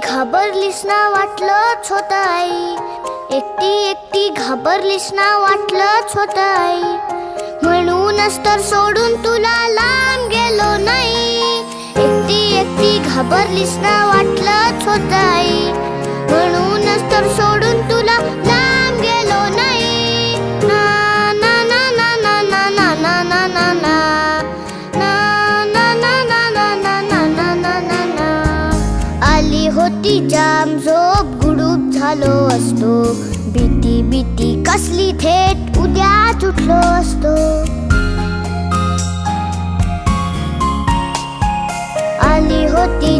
घाबरलीस ना वाटलंच होतं आई, एकटी एकटी घाबरलीस ना वाटलंच होतं आई, म्हणूनच तर सोडून तुला लांब गेलो नाही. एकटी एकटी घाबरलीस ना वाटलंच होतं आई, म्हणूनच तर सोडून तुला लांब गेलो नाही. ना ना ना ना ना ना ना ना ना ना ना आली होती जाम झोप, गुडूप झालो असतो, भीती भीती कसली थेट उद्याच उठलो असतो. आली होती